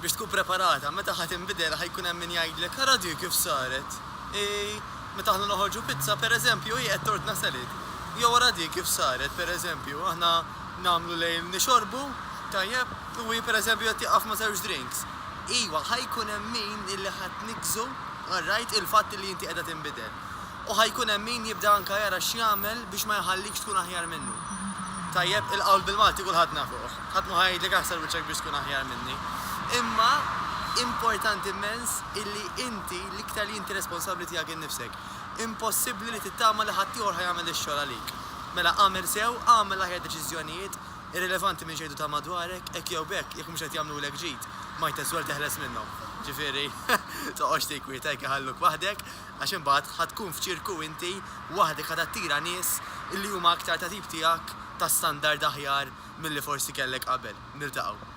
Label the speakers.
Speaker 1: biex tkun preparata, meta ħadd inbidel ħajkun hemm min jgħidlek ara di kif saret. Meta aħna noħorġu pizza pereżempju hi qed tordna salid. Jew ara di kif saret pereżempju aħna nagħmlu lejl nixorbu, tajjeb, u hi pereżempju qed tieqaf ma' żewġ drinks. Iwa ħajkun hemm min illi ħadd nikżu rajt il-fatt li inti qiegħda tinbidel. U ħajkun hemm min jibda anke jara x'jagħmel biex ma jħallikx tkun aħjar minnu. Tajjeb il-qawl bil-Malti kulħadd nafuh. Ħadd ma ħajdlek aħsar biċċek biex tkun aħjar minni. Imma importanti immens illi inti l-iktar li inti responsabbli tiegħek innifsek. Impossibbli li tittama li ħadd ieħor ħajamel ix-xogħol għalik. Mela għamel sew, għamel aħjar deċiżjonijiet irrilevanti minn xejdu ta' madwarek, hekk jew bekk, jekk mhux qed jagħmlulek ġid, ma jteswel teħles minnhom. Ġifieri, toqgħodx tikkwitajk iħalluk waħdek, għax imbagħad ħadkun f'ċirku inti waħdek ħad attira nies illi huma aktar ta' tip tiegħek ta' standard aħjar milli forsi kellek qabel. Niltaqgħu.